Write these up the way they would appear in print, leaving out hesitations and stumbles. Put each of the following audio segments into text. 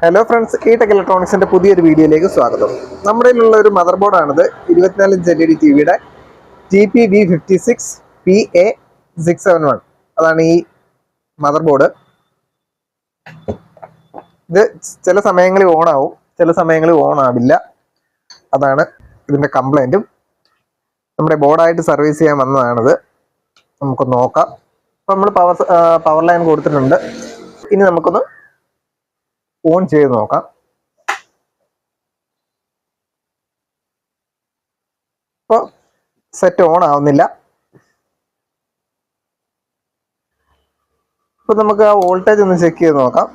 Hello friends, ഈ tech ഇലക്ട്രോണിക്സിന്റെ പുതിയൊരു വീഡിയോയിലേക്ക് സ്വാഗതം. നമ്മുടെ കയ്യിലുള്ള ഒരു മദർ ബോർഡാണിത്. 24 LED ടിവിയുടെ GPV56PA671. അതാണ് ഈ മദർ ബോർഡ്. ഇത് ചില സമയങ്ങളിൽ ഓൺ ആവും, ചില സമയങ്ങളിൽ ഓൺ ആവില്ല. അതാണ് ഇതിന്റെ കംപ്ലൈന്റും. നമ്മുടെ ബോർഡായിട്ട് സർവീസ് ചെയ്യാൻ വന്നതാണിത്. നമുക്ക് നോക്കാം. അപ്പം നമ്മൾ പവർ ലൈൻ കൊടുത്തിട്ടുണ്ട്. ഇനി നമുക്കൊന്ന് ഓൺ ചെയ്ത് നോക്കാം. ഇപ്പോൾ സെറ്റ് ഓൺ ആവുന്നില്ല. ഇപ്പൊ നമുക്ക് ആ വോൾട്ടേജ് ഒന്ന് ചെക്ക് ചെയ്ത് നോക്കാം.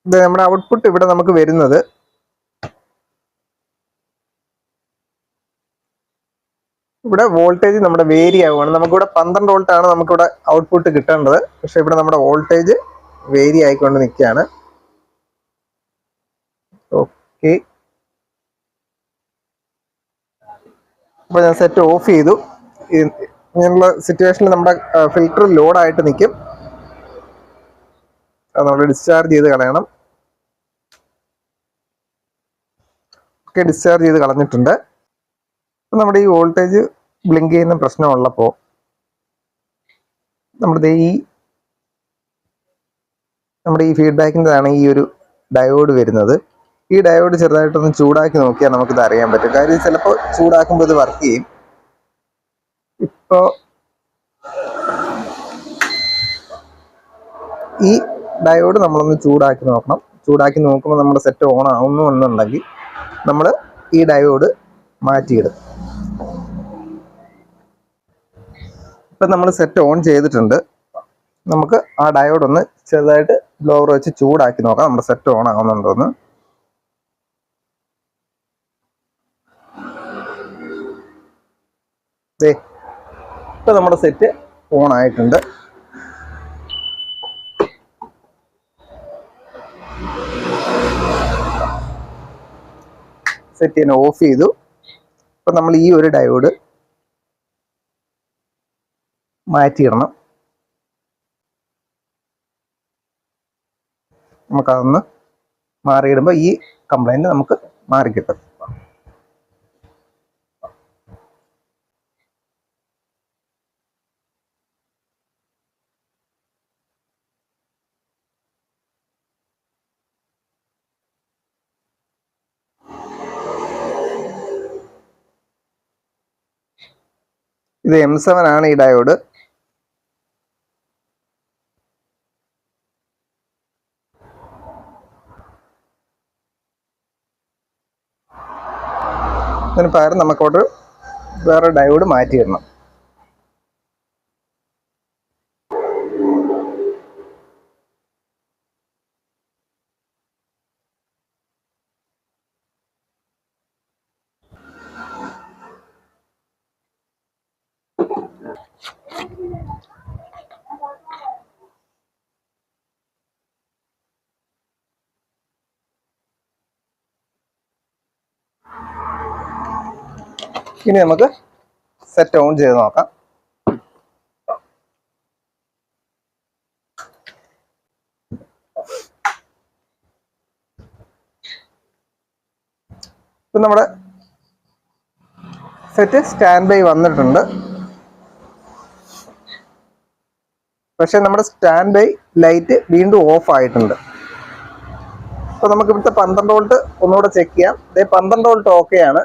ഇത് നമ്മുടെ ഔട്ട്പുട്ട് ഇവിടെ നമുക്ക് വരുന്നത് ഇവിടെ വോൾട്ടേജ് നമ്മുടെ വേരി ആവുകയാണ്. നമുക്കിവിടെ 12 വോൾട്ടാണ് നമുക്കിവിടെ ഔട്ട്പുട്ട് കിട്ടേണ്ടത്. പക്ഷെ ഇവിടെ നമ്മുടെ വോൾട്ടേജ് വേരി ആയിക്കൊണ്ട് നിൽക്കുകയാണ്. ഓക്കെ, അപ്പോൾ ഞാൻ സെറ്റ് ഓഫ് ചെയ്തു. ഇങ്ങനെയുള്ള സിറ്റുവേഷനിൽ നമ്മുടെ ഫിൽറ്റർ ലോഡായിട്ട് നിൽക്കും. അത് നമ്മൾ ഡിസ്ചാർജ് ചെയ്ത് കളയണം. ഓക്കെ, ഡിസ്ചാർജ് ചെയ്ത് കളഞ്ഞിട്ടുണ്ട്. നമ്മുടെ ഈ വോൾട്ടേജ് ബ്ലിങ്ക് ചെയ്യുന്ന പ്രശ്നമുള്ളപ്പോൾ നമ്മുടെ ഈ ഫീഡ്ബാക്കിൻ്റെതാണ് ഈ ഒരു ഡയോഡ് വരുന്നത്. ഈ ഡയോഡ് ചെറുതായിട്ടൊന്ന് ചൂടാക്കി നോക്കിയാൽ നമുക്കിത് അറിയാൻ പറ്റും. കാര്യം ചിലപ്പോൾ ചൂടാക്കുമ്പോൾ ഇത് വർക്ക് ചെയ്യും. ഇപ്പോൾ ഈ ഡയോഡ് നമ്മളൊന്ന് ചൂടാക്കി നോക്കണം. ചൂടാക്കി നോക്കുമ്പോൾ നമ്മുടെ സെറ്റ് ഓൺ ആവുന്നു എന്നുണ്ടെങ്കിൽ നമ്മൾ ഈ ഡയോഡ് മാറ്റിയിടും. ഇപ്പം നമ്മൾ സെറ്റ് ഓൺ ചെയ്തിട്ടുണ്ട്. നമുക്ക് ആ ഡയോഡ് ഒന്ന് ചെറുതായിട്ട് ബ്ലോവർ വെച്ച് ചൂടാക്കി നോക്കാം നമ്മുടെ സെറ്റ് ഓൺ ആവുന്നുണ്ടോന്ന്. ഇപ്പം നമ്മുടെ സെറ്റ് ഓൺ ആയിട്ടുണ്ട്. സെറ്റ് ചെയ്യാൻ ഓഫ് ചെയ്തു. ഇപ്പം നമ്മൾ ഈ ഒരു ഡയോഡ് മാറ്റിയിടണം. നമുക്കതൊന്ന് മാറിയിടുമ്പോൾ ഈ കംപ്ലൈൻറ്റ് നമുക്ക് മാറിക്കിട്ടും. ഇത് M7 ആണ് ഈ ഡയോഡ്. അതിന് പകരം നമുക്കോട്ട് വേറെ ഡയോഡ് മാറ്റിയിടണം. ഇനി നമുക്ക് സെറ്റ് ഓൺ ചെയ്ത് നോക്കാം. ഇപ്പം നമ്മുടെ സെറ്റ് സ്റ്റാൻഡ് ബൈ വന്നിട്ടുണ്ട്. പക്ഷെ നമ്മുടെ സ്റ്റാൻഡ് ബൈ ലൈറ്റ് വീണ്ടും ഓഫ് ആയിട്ടുണ്ട്. അപ്പോൾ നമുക്ക് ഇവിടുത്തെ 12 വോൾട്ട് ഒന്നുകൂടെ ചെക്ക് ചെയ്യാം. 12 വോൾട്ട് ഓക്കെയാണ്.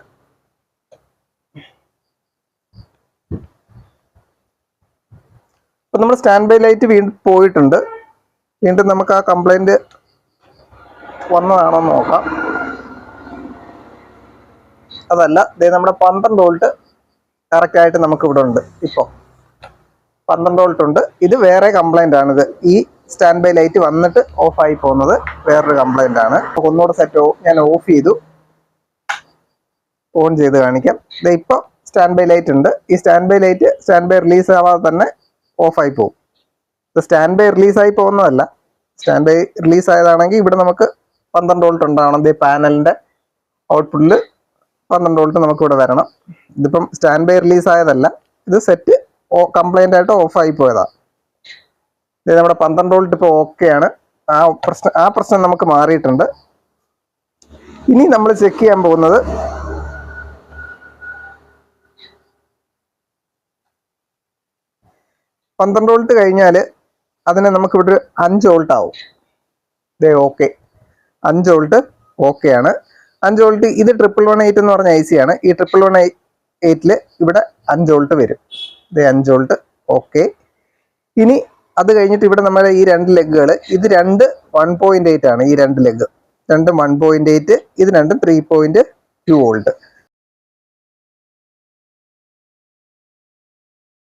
അപ്പം നമ്മൾ സ്റ്റാൻഡ് ബൈ ലൈറ്റ് വീണ്ടും പോയിട്ടുണ്ട്. വീണ്ടും നമുക്ക് ആ കംപ്ലൈൻറ്റ് വന്നതാണോ എന്ന് നോക്കാം. അതല്ല, നമ്മുടെ 12 വോൾട്ട് കറക്റ്റായിട്ട് നമുക്കിവിടെ ഉണ്ട്. ഇപ്പോൾ 12 വോൾട്ട് ഉണ്ട്. ഇത് വേറെ കംപ്ലൈൻ്റ് ആണിത്. ഈ സ്റ്റാൻഡ് ബൈ ലൈറ്റ് വന്നിട്ട് ഓഫായി പോകുന്നത് വേറൊരു കംപ്ലൈൻ്റ് ആണ്. ഒന്നുകൂടെ സെറ്റ് ഞാൻ ഓഫ് ചെയ്തു. ഓൺ ചെയ്ത് കാണിക്കാം. ഇപ്പോൾ സ്റ്റാൻഡ് ബൈ ലൈറ്റ് ഉണ്ട്. ഈ stand by light stand by release ആവാതെ തന്നെ ഓഫായി പോകും. ഇത് സ്റ്റാൻഡ് ബൈ റിലീസായി പോകുന്നതല്ല. സ്റ്റാൻഡ് ബൈ റിലീസ് ആയതാണെങ്കിൽ ഇവിടെ നമുക്ക് 12 വോൾട്ട് ഉണ്ടാവണം. പാനലിൻ്റെ ഔട്ട്പുട്ടിൽ 12 വോൾട്ട് നമുക്കിവിടെ വരണം. ഇതിപ്പം സ്റ്റാൻഡ് ബൈ റിലീസ് ആയതല്ല. ഇത് സെറ്റ് കംപ്ലൈൻ്റ് ആയിട്ട് ഓഫായി പോയതാണ്. നമ്മുടെ 12 വോൾട്ട് ഇപ്പോൾ ഓക്കെയാണ്. ആ പ്രശ്നം നമുക്ക് മാറിയിട്ടുണ്ട്. ഇനി നമ്മൾ ചെക്ക് ചെയ്യാൻ പോകുന്നത് 12 വോൾട്ട് കഴിഞ്ഞാൽ അതിനെ നമുക്ക് ഇവിടെ 5 വോൾട്ട് ആവും. ഓക്കെ, 5 വോൾട്ട് ഓക്കെയാണ്. 5 വോൾട്ട് ഇത് 1118 എന്ന് പറഞ്ഞ IC ആണ്. ഈ 1118 ഇവിടെ 5 വോൾട്ട് വരും. 5 വോൾട്ട് ഓക്കെ. ഇനി അത് കഴിഞ്ഞിട്ട് ഇവിടെ നമ്മുടെ ഈ 2 ലെഗുകൾ, ഇത് 2 1.8 ആണ്. ഈ 2 ലെഗ് രണ്ടും 1.8, ഇത് രണ്ടും 3.2 വോൾട്ട്.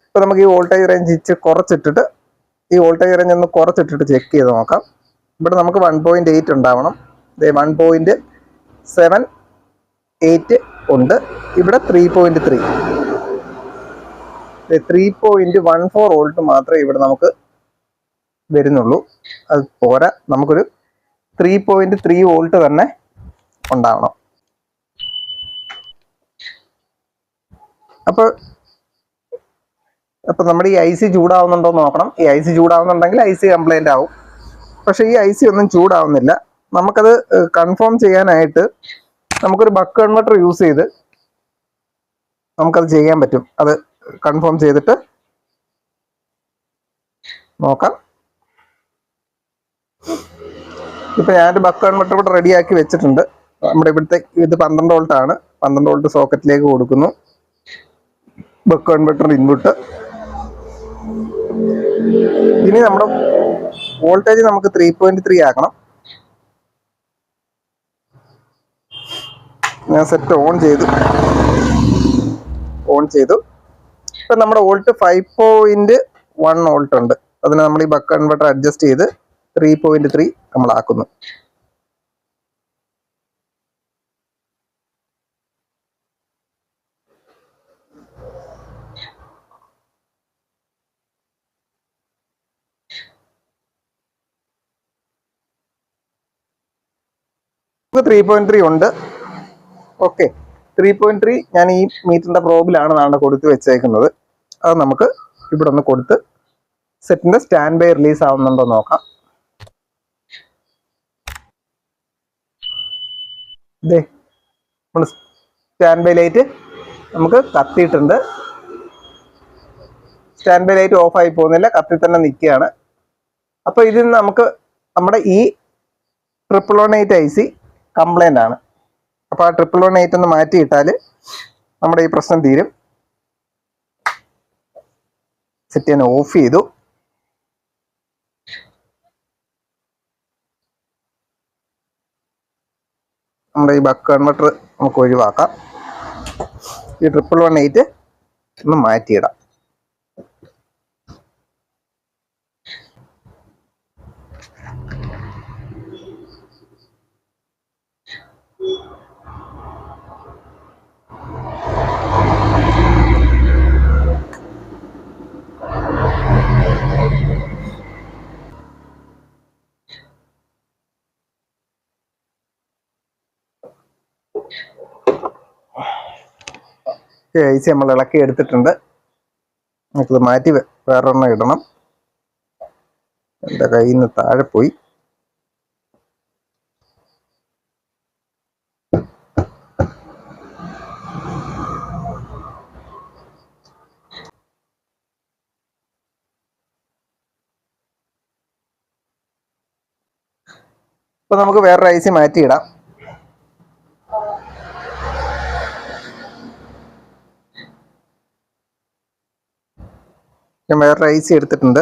ഇപ്പൊ നമുക്ക് ഈ വോൾട്ടേജ് റേഞ്ച് കുറച്ചിട്ടിട്ട് ചെക്ക് ചെയ്ത് നോക്കാം. ഇവിടെ നമുക്ക് 1.8 ഉണ്ടാവണം. 1.78 ഉണ്ട്. ഇവിടെ 3.3, 3.14 വോൾട്ട് മാത്രമേ ഇവിടെ നമുക്ക് വരുന്നുള്ളൂ. അത് പോരാ, നമുക്കൊരു 3.3 വോൾട്ട് തന്നെ ഉണ്ടാവണം. അപ്പോൾ നമ്മുടെ ഈ IC ചൂടാവുന്നുണ്ടോ എന്ന് നോക്കണം. ഈ IC ചൂടാവുന്നുണ്ടെങ്കിൽ IC കംപ്ലൈൻ്റ് ആവും. പക്ഷേ ഈ IC ഒന്നും ചൂടാവുന്നില്ല. നമുക്കത് കൺഫേം ചെയ്യാനായിട്ട് നമുക്കൊരു ബക്ക് കൺവെർട്ടർ യൂസ് ചെയ്ത് നമുക്കത് ചെയ്യാൻ പറ്റും. അത് കൺഫേം ചെയ്തിട്ട് നോക്കാം. ഇപ്പം ഞാനൊരു ബക്ക് കൺവെർട്ടർ ഇവിടെ റെഡിയാക്കി വെച്ചിട്ടുണ്ട്. നമ്മുടെ ഇവിടുത്തെ ഇത് 12 വോൾട്ട് ആണ്. 12 വോൾട്ട് സോക്കറ്റിലേക്ക് കൊടുക്കുന്നു. Buck converter input. ഇനി നമ്മുടെ വോൾട്ടേജ് നമുക്ക് 3.3 ആക്കണം. ഞാൻ സെറ്റ് ഓൺ ചെയ്തു. ഇപ്പം നമ്മുടെ വോൾട്ട് 5.1 വോൾട്ട് ഉണ്ട്. അതിന് നമ്മൾ ഈ ബക്ക് കൺവെർട്ടർ അഡ്ജസ്റ്റ് ചെയ്ത് 3.3 നമ്മൾ ആക്കുന്നു. നമുക്ക് 3.3 ഉണ്ട്. ഓക്കെ, 3.3 ഞാൻ ഈ മീറ്ററിന്റെ പ്രോബിലാണ് കൊടുത്ത് വെച്ചേക്കുന്നത്. അത് നമുക്ക് ഇവിടെ ഒന്ന് കൊടുത്ത് സെറ്റിന്റെ സ്റ്റാൻഡ് ബൈ റിലീസ് ആവുന്നുണ്ടോ നോക്കാം. സ്റ്റാൻഡ് ബൈ ലൈറ്റ് നമുക്ക് കത്തിയിട്ടുണ്ട്. സ്റ്റാൻഡ് ബൈ ലൈറ്റ് ഓഫ് ആയി പോകുന്നില്ല, കത്തി തന്നെ നിൽക്കുകയാണ്. അപ്പോൾ ഇതിൽ നിന്ന് നമുക്ക് നമ്മുടെ ഈ 1118 IC കംപ്ലൈൻ്റ് ആണ്. അപ്പോൾ ആ 1118 ഒന്ന് മാറ്റിയിട്ടാൽ നമ്മുടെ ഈ പ്രശ്നം തീരും. സെറ്റ് ഞാൻ ഓഫ് ചെയ്തു. നമ്മുടെ ഈ ബക്ക് കൺവെർട്ടർ നമുക്ക് ഒഴിവാക്കാം. ഈ 1118 ഒന്ന് മാറ്റിയിടാം. IC നമ്മൾ ഇളക്കി എടുത്തിട്ടുണ്ട്. നമുക്കിത് മാറ്റി വേറൊരെണ്ണം ഇടണം. എൻ്റെ കയ്യിൽ നിന്ന് താഴെ പോയി. ഇപ്പൊ നമുക്ക് വേറൊരു IC മാറ്റിയിടാം. ഞാൻ വേറൊരു IC എടുത്തിട്ടുണ്ട്.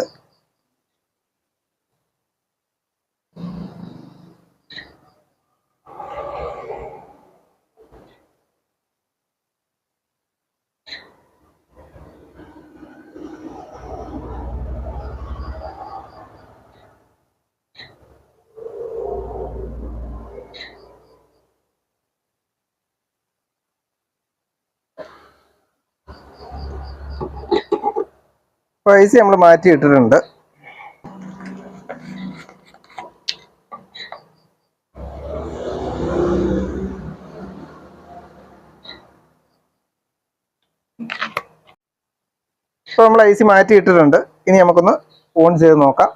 IC നമ്മൾ മാറ്റിയിട്ടിട്ടുണ്ട്. ഇപ്പോൾ നമ്മൾ നമ്മൾ AC മാറ്റിയിട്ടിട്ടുണ്ട്. ഇനി നമുക്കൊന്ന് ഓൺ ചെയ്ത് നോക്കാം.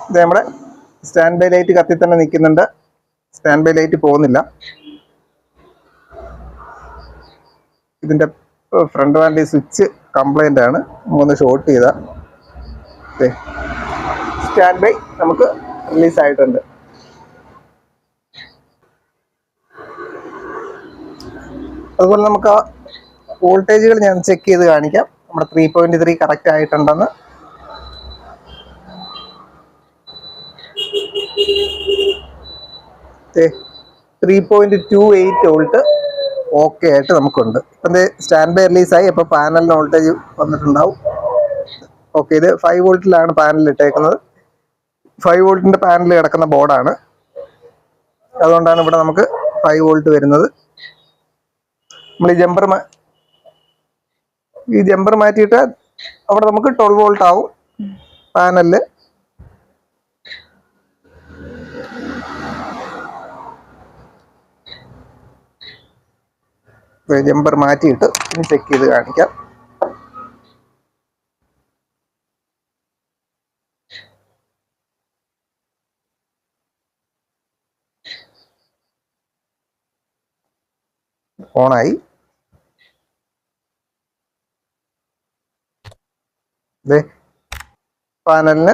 ഇത് നമ്മുടെ സ്റ്റാൻഡ് ബൈ ലൈറ്റ് കത്തി തന്നെ നിൽക്കുന്നുണ്ട്. സ്റ്റാൻഡ് ബൈ ലൈറ്റ് പോകുന്നില്ല. ഇതിൻ്റെ ഫ്രണ്ട് വാൻഡി സ്വിച്ച് കംപ്ലൈൻ്റ് ആണ്. നമുക്കൊന്ന് ഷോർട്ട് ചെയ്താൽ സ്റ്റാൻഡ് ബൈ നമുക്ക് റിലീസ് ആയിട്ടുണ്ട്. അതുപോലെ നമുക്ക് ആ വോൾട്ടേജുകൾ ഞാൻ ചെക്ക് ചെയ്ത് കാണിക്കാം. നമ്മുടെ 3.3 കറക്റ്റ് ആയിട്ടുണ്ടെന്ന്. ഓക്കെ, 3.28 വോൾട്ട് ഓക്കെ ആയിട്ട് നമുക്കുണ്ട്. ഇപ്പം സ്റ്റാൻഡ് ബൈ റിലീസായി. അപ്പോൾ പാനലിന് വോൾട്ടേജ് വന്നിട്ടുണ്ടാവും. ഓക്കെ, ഇത് 5 വോൾട്ടിലാണ് പാനൽ ഇട്ടേക്കുന്നത്. 5 വോൾട്ടിൻ്റെ പാനൽ കിടക്കുന്ന ബോർഡാണ്. അതുകൊണ്ടാണ് ഇവിടെ നമുക്ക് 5 വോൾട്ട് വരുന്നത്. നമ്മൾ ഈ ജമ്പർ മാറ്റിയിട്ട് അവിടെ നമുക്ക് 12 വോൾട്ട് ആവും പാനലിൽ. ജമ്പർ മാറ്റിയിട്ട് ഇനി ചെക്ക് ചെയ്ത് കാണിക്കാം. ഓണായി. പാനലിന്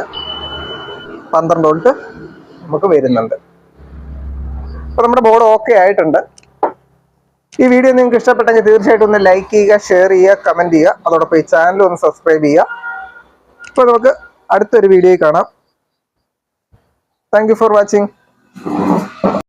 12 വോൾട്ട് നമുക്ക് വരുന്നുണ്ട്. അപ്പോൾ നമ്മുടെ ബോർഡ് ഓക്കെ ആയിട്ടുണ്ട്. ഈ വീഡിയോ നിങ്ങൾക്ക് ഇഷ്ടപ്പെട്ടെങ്കിൽ തീർച്ചയായിട്ടും ഒന്ന് ലൈക്ക് ചെയ്യുക, ഷെയർ ചെയ്യുക, കമൻറ്റ് ചെയ്യുക. അതോടൊപ്പം ഈ ചാനൽ ഒന്ന് സബ്സ്ക്രൈബ് ചെയ്യുക. അപ്പോൾ നമുക്ക് അടുത്തൊരു വീഡിയോയിൽ കാണാം. Thank you for watching.